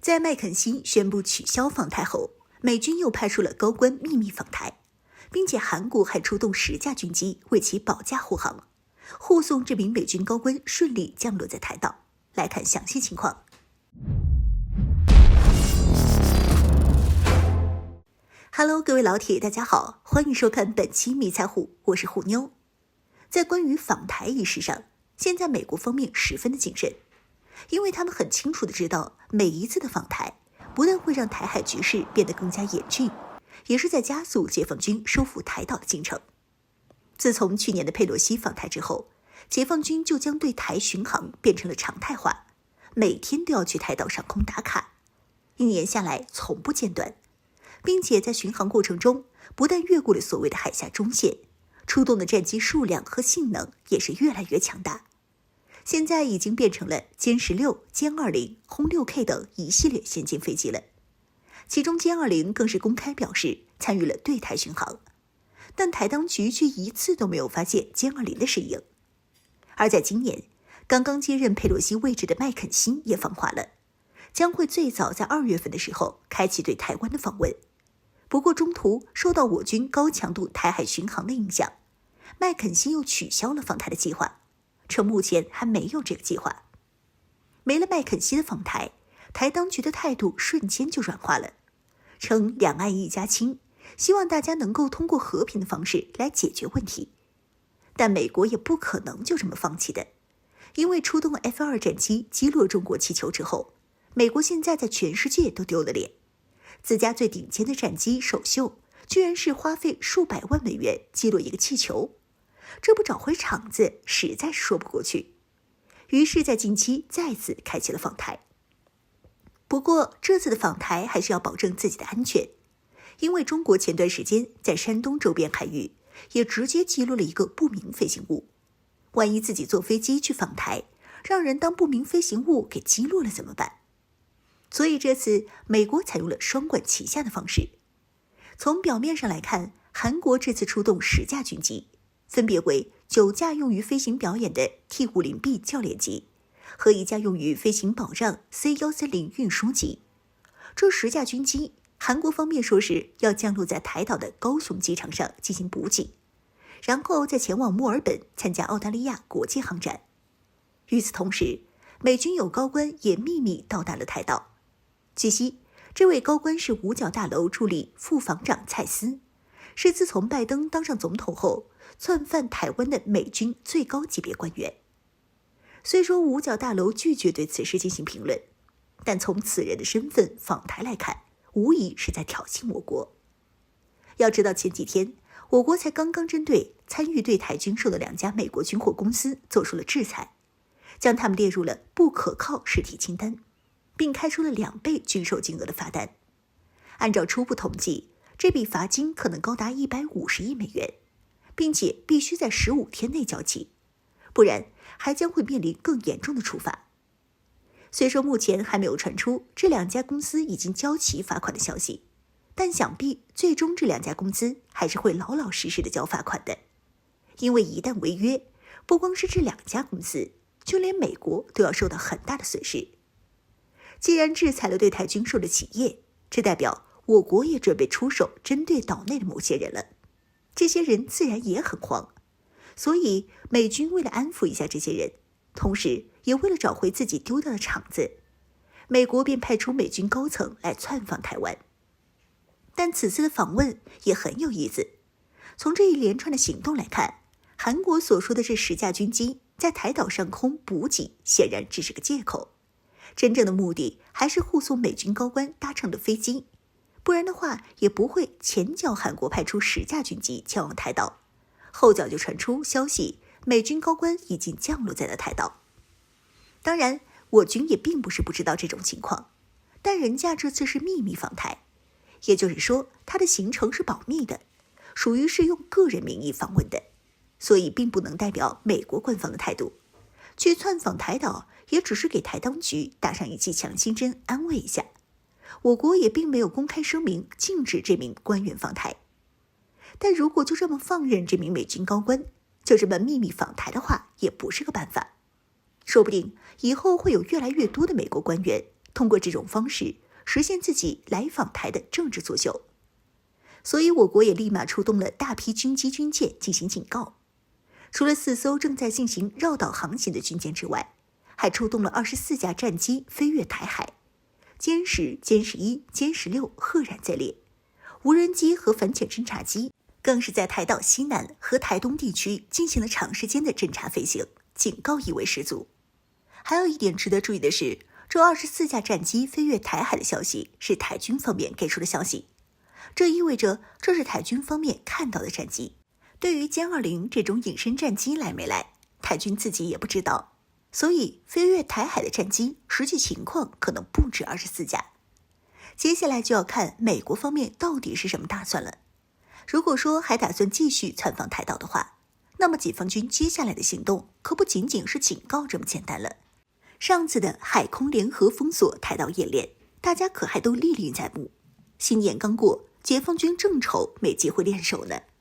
在麦肯锡宣布取消访台后，美军又派出了高官秘密访台，并且韩国还出动10架军机为其保驾护航，护送这名美军高官顺利降落在台岛。来看详细情况。Hello， 各位老铁，大家好，欢迎收看本期迷彩虎，我是虎妞。在关于访台一事上，现在美国方面十分的谨慎，因为他们很清楚的知道，每一次的访台不但会让台海局势变得更加严峻，也是在加速解放军收复台岛的进程。自从去年的佩洛西访台之后，解放军就将对台巡航变成了常态化，每天都要去台岛上空打卡，1年下来从不间断，并且在巡航过程中不但越过了所谓的海峡中线，出动的战机数量和性能也是越来越强大，现在已经变成了歼16、歼20、轰 6K 等一系列先进飞机了。其中歼20更是公开表示参与了对台巡航，但台当局却一次都没有发现歼20的身影。而在今年，刚刚接任佩洛西位置的麦肯锡也放话了，将会最早在2月份的时候开启对台湾的访问。不过中途受到我军高强度台海巡航的影响，麦肯锡又取消了访台的计划，称目前还没有这个计划。没了麦肯锡的访台，台当局的态度瞬间就软化了，称两岸一家亲，希望大家能够通过和平的方式来解决问题。但美国也不可能就这么放弃的，因为出动 F-2 战机击落中国气球之后，美国现在在全世界都丢了脸。自家最顶尖的战机首秀，居然是花费数百万美元击落一个气球，这不找回场子，实在是说不过去。于是在近期再次开启了访台。不过这次的访台还是要保证自己的安全，因为中国前段时间在山东周边海域也直接击落了一个不明飞行物，万一自己坐飞机去访台，让人当不明飞行物给击落了怎么办？所以这次美国采用了双管齐下的方式。从表面上来看，韩国这次出动10架军机，分别为9架用于飞行表演的 T-50B 教练机和1架用于飞行保障 C-130运输机。这10架军机，韩国方面说是要降落在台岛的高雄机场上进行补给，然后再前往墨尔本参加澳大利亚国际航展。与此同时，美军有高官也秘密到达了台岛。据悉，这位高官是五角大楼助理副防长蔡斯，是自从拜登当上总统后窜犯台湾的美军最高级别官员。虽说五角大楼拒绝对此事进行评论，但从此人的身份访台来看，无疑是在挑衅我国。要知道前几天，我国才刚刚针对参与对台军售的2家美国军火公司做出了制裁，将他们列入了不可靠实体清单，并开出了2倍军售金额的罚单。按照初步统计，这笔罚金可能高达150亿美元，并且必须在15天内交齐，不然还将会面临更严重的处罚。虽说目前还没有传出这2家公司已经交齐罚款的消息，但想必最终这2家公司还是会老老实实的交罚款的，因为一旦违约，不光是这2家公司，就连美国都要受到很大的损失。既然制裁了对台军售的企业，这代表我国也准备出手针对岛内的某些人了，这些人自然也很慌。所以美军为了安抚一下这些人，同时也为了找回自己丢掉的场子，美国便派出美军高层来窜访台湾。但此次的访问也很有意思，从这一连串的行动来看，韩国所说的这10架军机在台岛上空补给显然只是个借口，真正的目的还是护送美军高官搭乘的飞机，不然的话也不会前脚韩国派出10架军机前往台岛，后脚就传出消息美军高官已经降落在了台岛。当然我军也并不是不知道这种情况，但人家这次是秘密访台，也就是说他的行程是保密的，属于是用个人名义访问的，所以并不能代表美国官方的态度。去窜访台岛也只是给台当局打上一剂强心针，安慰一下。我国也并没有公开声明禁止这名官员访台。但如果就这么放任这名美军高官就这么秘密访台的话，也不是个办法。说不定以后会有越来越多的美国官员通过这种方式实现自己来访台的政治作秀。所以我国也立马出动了大批军机军舰进行警告。除了4艘正在进行绕岛航行的军舰之外，还出动了24架战机飞越台海，歼10、歼11、歼16赫然在列，无人机和反潜侦察机更是在台岛西南和台东地区进行了长时间的侦察飞行，警告意味十足。还有一点值得注意的是，这24架战机飞越台海的消息是台军方面给出的消息，这意味着这是台军方面看到的战机。对于歼20这种隐身战机来没来，台军自己也不知道，所以飞越台海的战机实际情况可能不止24架。接下来就要看美国方面到底是什么打算了。如果说还打算继续窜访台岛的话，那么解放军接下来的行动可不仅仅是警告这么简单了。上次的海空联合封锁台岛演练，大家可还都历历在目。新年刚过，解放军正愁没机会练手呢。